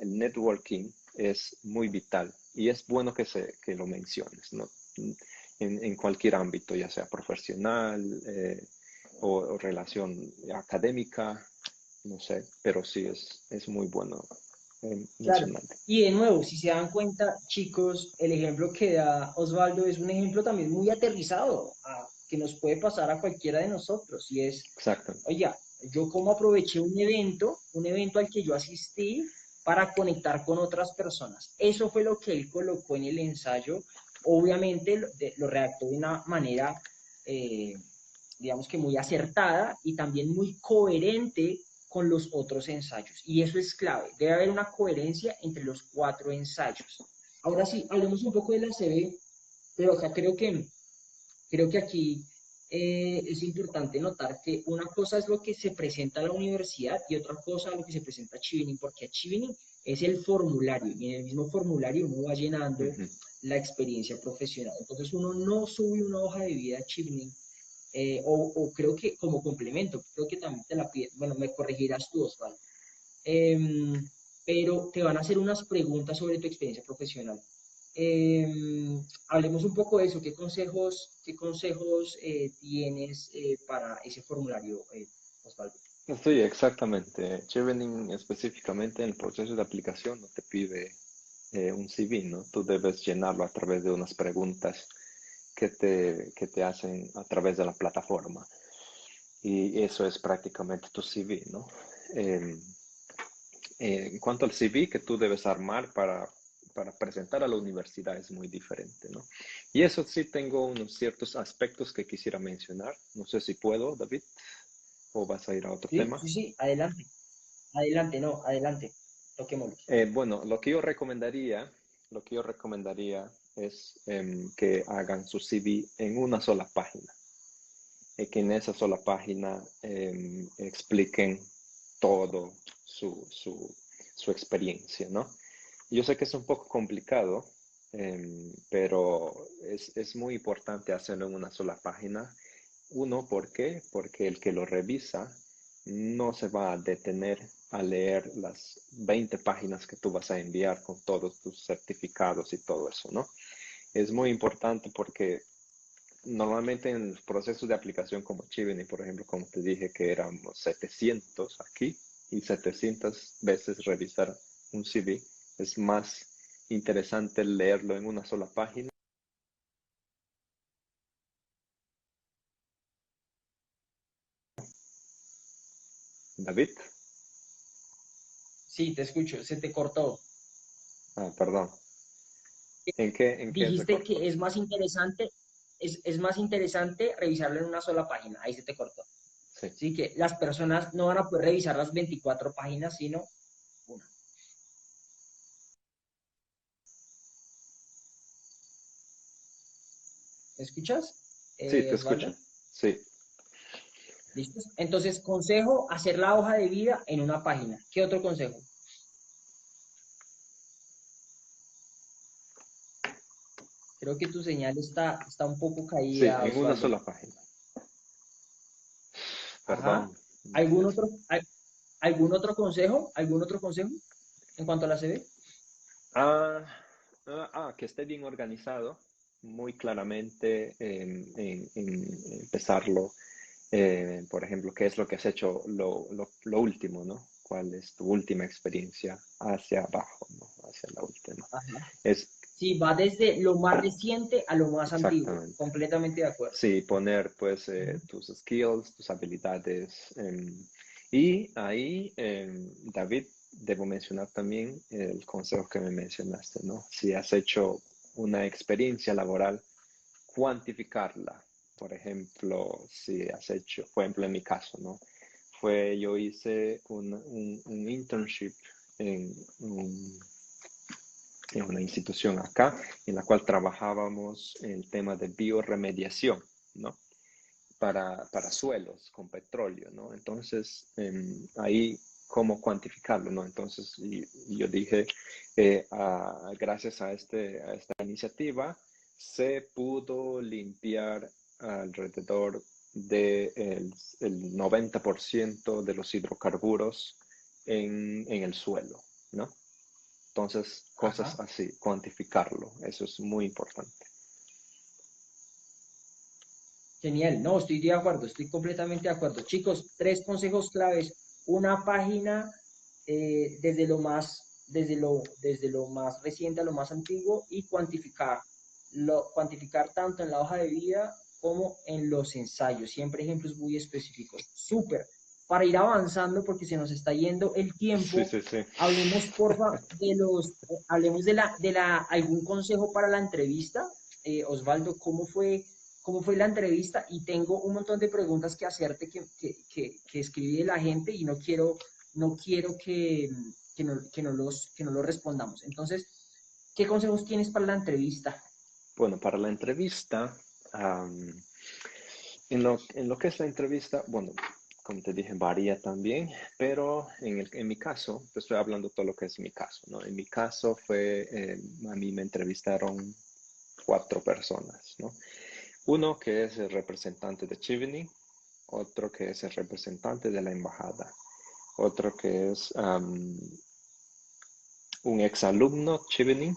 networking es muy vital y es bueno que lo menciones, ¿no? En cualquier ámbito, ya sea profesional o relación académica, no sé, pero sí es muy bueno Claro. mencionarlo. Y de nuevo, si se dan cuenta, chicos, el ejemplo que da Osvaldo es un ejemplo también muy aterrizado, que nos puede pasar a cualquiera de nosotros. Y es, Exacto. oye, yo cómo aproveché un evento al que yo asistí para conectar con otras personas. Eso fue lo que él colocó en el ensayo. Obviamente lo redactó de una manera, eh, digamos que muy acertada y también muy coherente con los otros ensayos. Y eso es clave. Debe haber una coherencia entre los 4 ensayos. Ahora sí, hablemos un poco de la CB, pero acá creo que aquí es importante notar que una cosa es lo que se presenta a la universidad y otra cosa lo que se presenta a Chevening, porque a Chevening es el formulario y en el mismo formulario uno va llenando Ujú. la experiencia profesional. Entonces uno no sube una hoja de vida a Chevening o creo que como complemento, creo que también te la piden, bueno, me corregirás tú, Osvaldo, pero te van a hacer unas preguntas sobre tu experiencia profesional. Hablemos un poco de eso, qué consejos tienes para ese formulario, Osvaldo? Sí, exactamente. Chevening específicamente en el proceso de aplicación no te pide un CV, ¿no? Tú debes llenarlo a través de unas preguntas que te hacen a través de la plataforma. Y eso es prácticamente tu CV, ¿no? Eh, en cuanto al CV que tú debes armar para presentar a la universidad es muy diferente, ¿no? Y eso sí tengo unos ciertos aspectos que quisiera mencionar. No sé si puedo, David, o vas a ir a otro Sí, tema. sí, sí, adelante, adelante, no, adelante, toquémoslos. Bueno, lo que yo recomendaría es que hagan su CV en una sola página. Que en esa sola página expliquen todo su experiencia, ¿no? Yo sé que es un poco complicado, pero es muy importante hacerlo en una sola página. Uno, ¿por qué? Porque el que lo revisa no se va a detener a leer las 20 páginas que tú vas a enviar con todos tus certificados y todo eso, ¿no? Es muy importante porque normalmente en los procesos de aplicación como Chivini, por ejemplo, como te dije que éramos 700 aquí y 700 veces revisar un CV, es más interesante leerlo en una sola página. David, Sí, te escucho, se te cortó. perdón, ¿en qué se Dijiste cortó? que es más interesante revisarlo en una sola página, ahí se te cortó. Sí, Sí, que las personas no van a poder revisar las 24 páginas, sino una. ¿Me escuchas, sí, te escucho. Osvaldo? Sí. ¿Listo? Entonces, consejo, hacer la hoja de vida en una página. ¿Qué otro consejo? Creo que tu señal está un poco Sí, caída, en una Osvaldo. sola página. Ajá. Perdón. ¿Algún otro, algún otro consejo? ¿Algún otro consejo en cuanto a la CV? Ah, que esté bien organizado, muy claramente en empezarlo. Por ejemplo, ¿qué es lo que has hecho lo último, ¿no? ¿Cuál es tu última experiencia hacia abajo, ¿no? Hacia la última. Ajá. Es Sí, va desde lo más reciente a lo más antiguo. exactamente. Completamente de acuerdo. Sí, poner pues tus skills, tus habilidades. Y ahí, David, debo mencionar también el consejo que me mencionaste, ¿no? Si has hecho una experiencia laboral cuantificarla. Por ejemplo, si has hecho, por ejemplo, en mi caso, ¿no? Yo hice un internship en, en una institución acá, en la cual trabajábamos en el tema de bioremediación, ¿no? Para suelos con petróleo, ¿no? Entonces, ahí, ¿cómo cuantificarlo, no? Entonces, yo dije, gracias a esta iniciativa, se pudo limpiar alrededor del el 90% de los hidrocarburos en el suelo, ¿no? Entonces, cosas Ajá. así, cuantificarlo, eso es muy importante. Genial, no, estoy de acuerdo, estoy completamente de acuerdo. Chicos, tres consejos claves. Una página desde lo más reciente a lo más antiguo y cuantificar. Cuantificar tanto en la hoja de vida como en los ensayos. Siempre ejemplos muy específicos. Súper. Para ir avanzando, porque se nos está yendo el Sí, tiempo, sí, sí. hablemos, porfa, hablemos algún consejo para la entrevista. Osvaldo, cómo fue la entrevista y tengo un montón de preguntas que hacerte que escribí de la gente y no quiero que no los respondamos. Entonces, ¿qué consejos tienes para la entrevista? Bueno, para la entrevista, am, en lo que es la entrevista, bueno, como te dije, varía también, pero en mi caso, te estoy hablando todo lo que es mi caso, ¿no? En mi caso a mí me entrevistaron 4 personas, ¿no? Uno que es el representante de Chivini, otro que es el representante de la embajada, otro que es un exalumno Chivini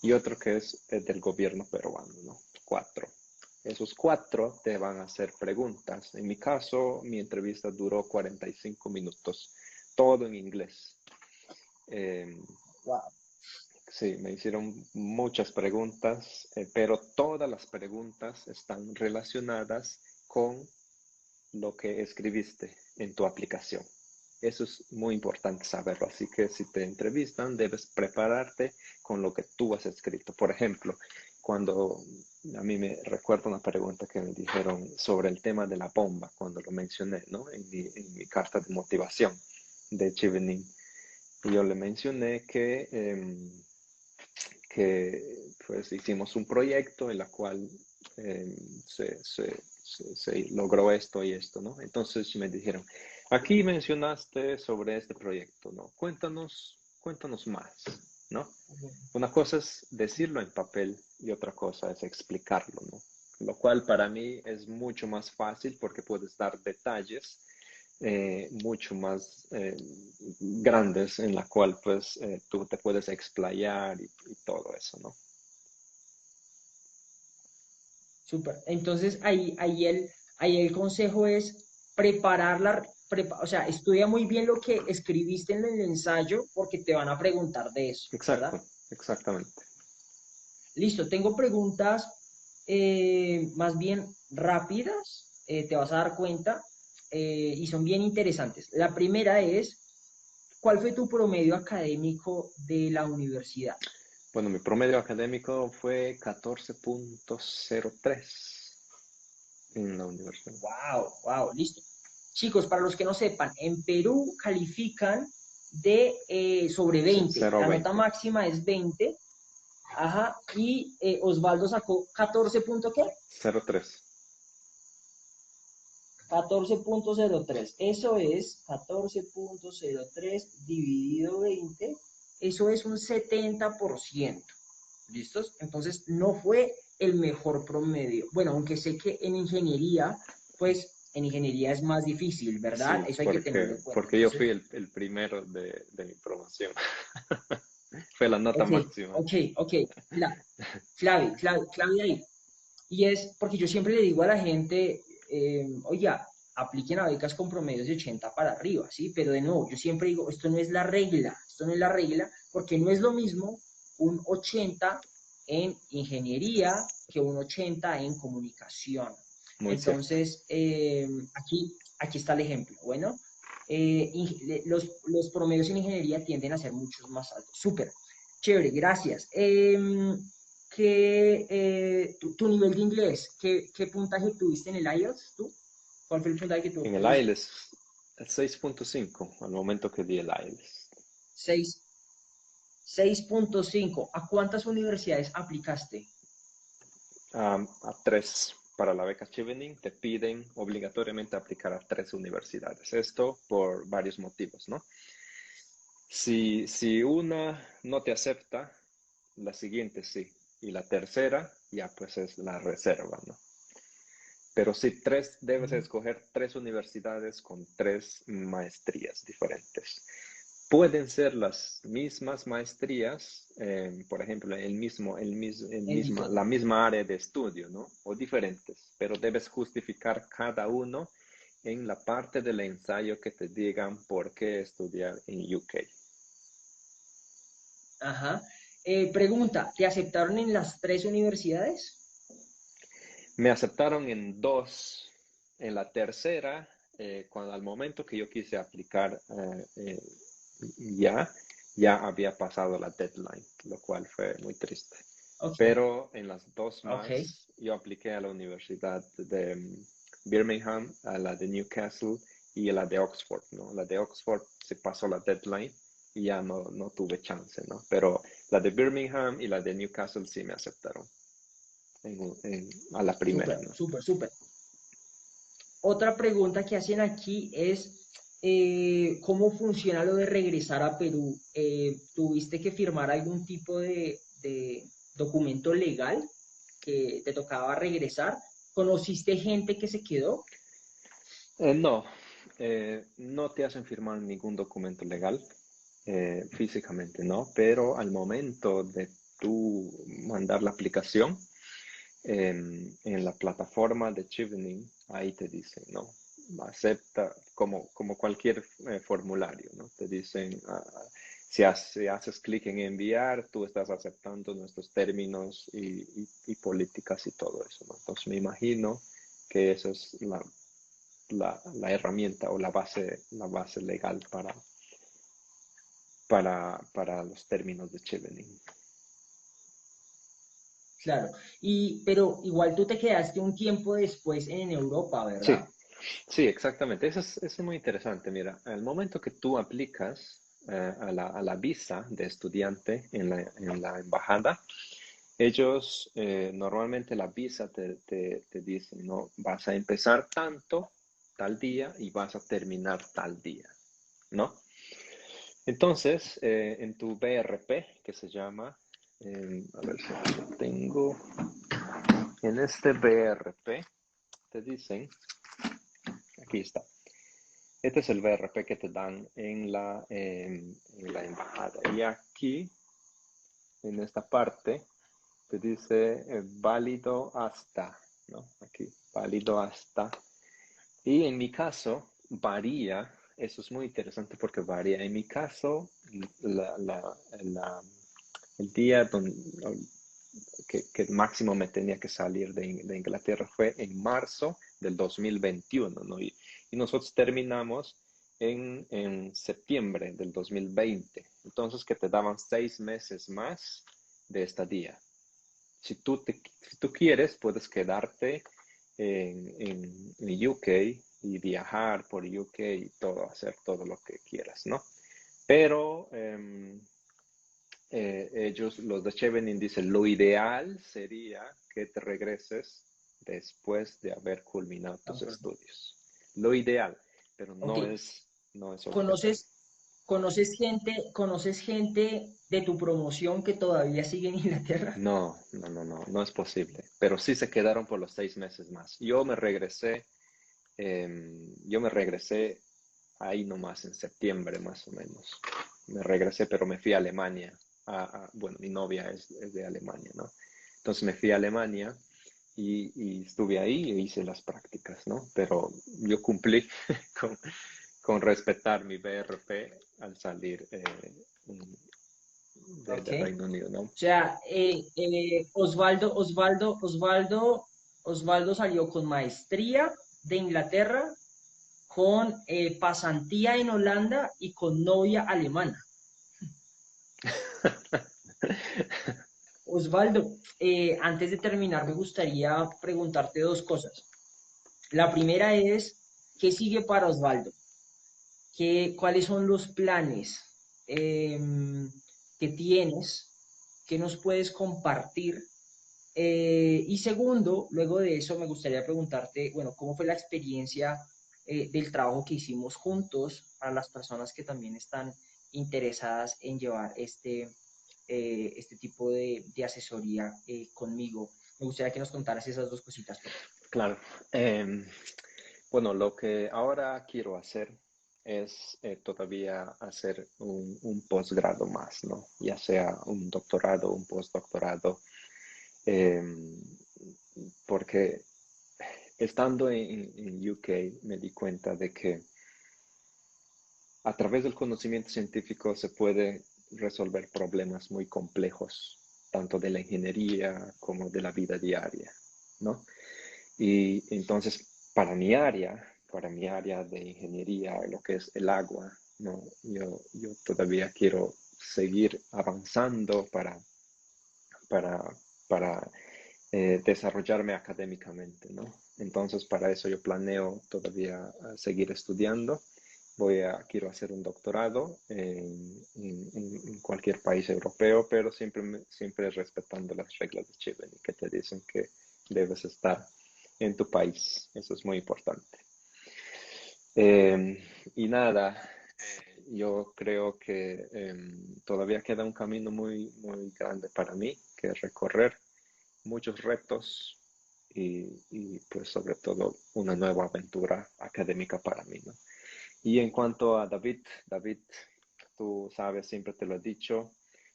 y otro que es del gobierno peruano, ¿no? 4. Esos 4 te van a hacer preguntas. En mi caso, mi entrevista duró 45 minutos, todo en inglés. Eh, Wow, sí, me hicieron muchas preguntas, pero todas las preguntas están relacionadas con lo que escribiste en tu aplicación. Eso es muy importante saberlo. Así que si te entrevistan, debes prepararte con lo que tú has escrito. Por ejemplo, cuando a mí me recuerdo una pregunta que me dijeron sobre el tema de la bomba, cuando lo mencioné, ¿no? En mi carta de motivación de Chevening. Y yo le mencioné que pues hicimos un proyecto en la cual eh, se logró esto y esto, ¿no? Entonces me dijeron, aquí mencionaste sobre este proyecto, ¿no? Cuéntanos más, ¿no? Una cosa es decirlo en papel y otra cosa es explicarlo, ¿no? Lo cual para mí es mucho más fácil porque puedes dar detalles mucho más grandes en la cual pues tú te puedes explayar y todo eso, ¿no? súper. Entonces, ahí el consejo es o sea, estudia muy bien lo que escribiste en el ensayo porque te van a preguntar de eso, ¿verdad? Exacto, exactamente. Listo, tengo preguntas más bien rápidas, te vas a dar cuenta, y son bien interesantes. La primera es, ¿cuál fue tu promedio académico de la universidad? Bueno, mi promedio académico fue 14.03 en la universidad. Wow, wow, listo. Chicos, para los que no sepan, en Perú califican de sobre Sí, 20. La nota 0.20. máxima es 20. Ajá, y Osvaldo sacó 14 punto ¿qué? 0.3. 14.03. Eso es 14.03 dividido 20. Eso es un 70%. ¿Listos? Entonces, no fue el mejor promedio. Bueno, aunque sé que en ingeniería, pues en ingeniería es más difícil, ¿verdad? Sí, Eso hay que tenerlo porque, en cuenta. porque yo fui Entonces, el primero de mi promoción. Fue la nota ok, máxima. ok. Clave ahí. Y es porque yo siempre le digo a la gente, oye, apliquen a becas con promedios de 80 para arriba, ¿sí? Pero de nuevo, yo siempre digo, esto no es la regla, porque no es lo mismo un 80 en ingeniería que un 80 en comunicación. Muy cierto. Entonces, aquí está el ejemplo. Bueno, los promedios en ingeniería tienden a ser muchos más altos. Súper, chévere, gracias. tu nivel de inglés, ¿qué puntaje tuviste en el IELTS tú? ¿Cuál fue el puntaje que tú En el tuviste? IELTS, el 6.5 al momento que di el IELTS. 6, 6.5. ¿A cuántas universidades aplicaste? A tres. Para la beca Chevening te piden obligatoriamente aplicar a tres universidades. Esto por varios motivos, ¿no? Si una no te acepta, la siguiente sí. Y la tercera ya pues es la reserva, ¿no? Pero sí, debes escoger tres universidades con tres maestrías diferentes. Pueden ser las mismas maestrías, por ejemplo, la misma área de estudio, ¿no? O diferentes, pero debes justificar cada uno en la parte del ensayo que te digan por qué estudiar en UK. Ajá. Pregunta, ¿te aceptaron en las tres universidades? Me aceptaron en dos. En la tercera, cuando al momento que yo quise aplicar, ya, ya había pasado la deadline, lo cual fue muy triste. Ok, Pero en las dos ok. más, yo apliqué a la Universidad de Birmingham, a la de Newcastle y a la de Oxford, ¿no? La de Oxford se pasó la deadline y ya no tuve chance, ¿no? Pero la de Birmingham y la de Newcastle sí me aceptaron a la primera, Súper, ¿no? súper, súper. Otra pregunta que hacen aquí es, ¿cómo funciona lo de regresar a Perú? ¿Tuviste que firmar algún tipo de documento legal que te tocaba regresar? ¿Conociste gente que se quedó? No, no te hacen firmar ningún documento legal, físicamente no, pero al momento de tú mandar la aplicación, en la plataforma de Chevening, ahí te dicen, ¿no? Acepta como cualquier formulario, ¿no? Te dicen, si haces clic en enviar, tú estás aceptando nuestros términos y políticas y todo eso, ¿no? Entonces me imagino que eso es la herramienta o la base legal para los términos de Chevening. Claro. Pero igual tú te quedaste un tiempo después en Europa, ¿verdad? Sí, sí, exactamente. Eso es muy interesante. Mira, al momento que tú aplicas a la visa de estudiante en la embajada, ellos normalmente la visa te dicen, no, vas a empezar tanto, tal día y vas a terminar tal día, ¿no? Entonces, en tu BRP, que se llama, a ver si aquí lo tengo, en este BRP te dicen, aquí está. Este es el BRP que te dan en la embajada. Y aquí, en esta parte, te dice válido hasta, ¿no? Aquí, válido hasta. Y en mi caso, varía. Eso es muy interesante porque varía. En mi caso, el día que máximo me tenía que salir de Inglaterra fue en marzo del 2021, ¿no? Y nosotros terminamos en septiembre del 2020. Entonces, que te daban 6 meses más de estadía. Si tú quieres, puedes quedarte en UK y viajar por UK y todo, hacer todo lo que quieras, ¿no? Pero ellos, los de Chevening, dicen, lo ideal sería que te regreses después de haber culminado tus Ok. estudios. Lo ideal, pero Ok. no es obligatorio. ¿Conoces, conoces gente de tu promoción que todavía sigue en Inglaterra? No es posible. Pero sí se quedaron por los 6 meses más. Yo me regresé ahí nomás en septiembre más o menos. Me regresé, pero me fui a Alemania. Bueno, mi novia es de Alemania, ¿no? Entonces me fui a Alemania y estuve ahí e hice las prácticas, ¿no? Pero yo cumplí con, con respetar mi BRP al salir Ok. de Reino Unido, ¿no? O sea, Osvaldo salió con maestría de Inglaterra, con pasantía en Holanda y con novia alemana. Osvaldo, antes de terminar, me gustaría preguntarte dos cosas. La primera es, ¿qué sigue para Osvaldo? ¿Cuáles son los planes que tienes? ¿Qué nos puedes compartir? Y segundo, luego de eso me gustaría preguntarte, bueno, ¿cómo fue la experiencia del trabajo que hicimos juntos para las personas que también están interesadas en llevar este tipo de asesoría conmigo? Me gustaría que nos contaras esas dos cositas, por favor. Claro. Em, bueno, lo que ahora quiero hacer es todavía hacer un posgrado más, ¿no? Ya sea un doctorado, un postdoctorado, em, porque estando en UK me di cuenta de que a través del conocimiento científico se puede resolver problemas muy complejos, tanto de la ingeniería como de la vida diaria, ¿no? Y entonces, para mi área de ingeniería, lo que es el agua, ¿no? Yo todavía quiero seguir avanzando para, para desarrollarme académicamente, ¿no? Entonces, para eso yo planeo todavía seguir estudiando. Quiero hacer un doctorado en cualquier país europeo, pero siempre respetando las reglas de Chile, que te dicen que debes estar en tu país. Eso es muy importante. Y nada, yo creo que todavía queda un camino muy grande para mí que recorrer, muchos retos y pues sobre todo una nueva aventura académica para mí, ¿no? Y en cuanto a David, tú sabes, siempre te lo he dicho,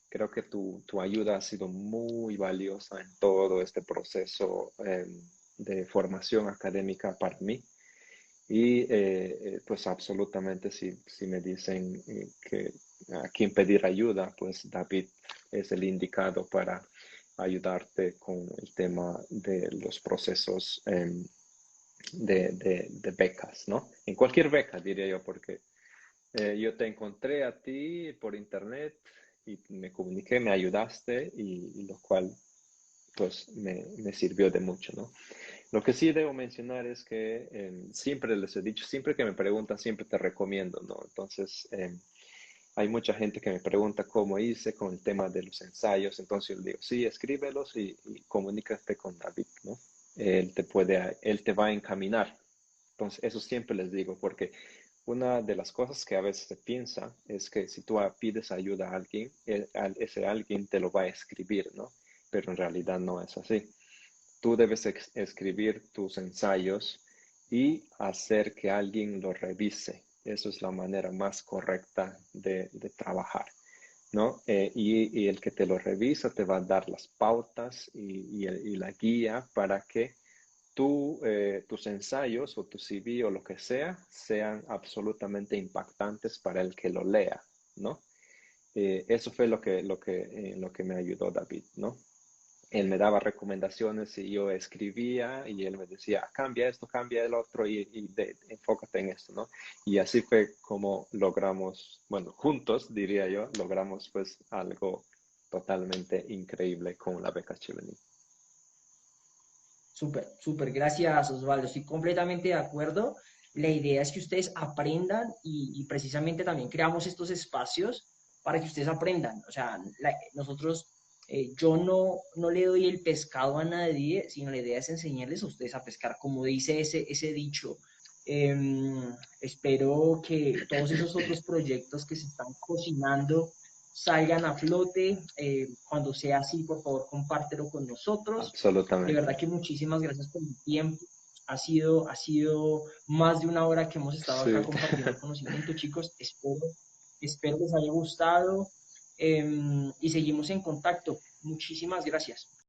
creo que tu ayuda ha sido muy valiosa en todo este proceso de formación académica para mí. Y pues absolutamente si me dicen que a quién pedir ayuda, pues David es el indicado para ayudarte con el tema de los procesos de becas, ¿no? En cualquier beca, diría yo, porque yo te encontré a ti por internet y me comuniqué, me ayudaste y lo cual pues me sirvió de mucho, ¿no? Lo que sí debo mencionar es que siempre les he dicho, siempre que me preguntan, siempre te recomiendo, ¿no? Entonces, hay mucha gente que me pregunta cómo hice con el tema de los ensayos, entonces yo le digo, sí, escríbelos y comunícate con David, ¿no? Él te va a encaminar. Entonces, eso siempre les digo, porque una de las cosas que a veces se piensa es que si tú pides ayuda a alguien, ese alguien te lo va a escribir, ¿no? Pero en realidad no es así. Tú debes escribir tus ensayos y hacer que alguien lo revise. Eso es la manera más correcta de trabajar, ¿no? Y el que te lo revisa te va a dar las pautas y la guía para que tus ensayos o tu CV o lo que sea sean absolutamente impactantes para el que lo lea, ¿no? Eso fue lo que me ayudó David, ¿no? Él me daba recomendaciones y yo escribía y él me decía, cambia esto, cambia el otro enfócate en esto, ¿no? Y así fue como logramos, bueno, juntos, diría yo, logramos pues algo totalmente increíble con la beca Chileni. Súper, súper, gracias Osvaldo. Estoy completamente de acuerdo. La idea es que ustedes aprendan y precisamente también creamos estos espacios para que ustedes aprendan. O sea, nosotros, yo no le doy el pescado a nadie, sino la idea es enseñarles a ustedes a pescar, como dice ese dicho. Espero que todos esos otros proyectos que se están cocinando salgan a flote. Cuando sea así, por favor, compártelo con nosotros. De Absolutamente. verdad que muchísimas gracias por el tiempo. Ha sido más de una hora que hemos estado acá Sí. compartiendo conocimiento, chicos. Espero les haya gustado y seguimos en contacto. Muchísimas gracias.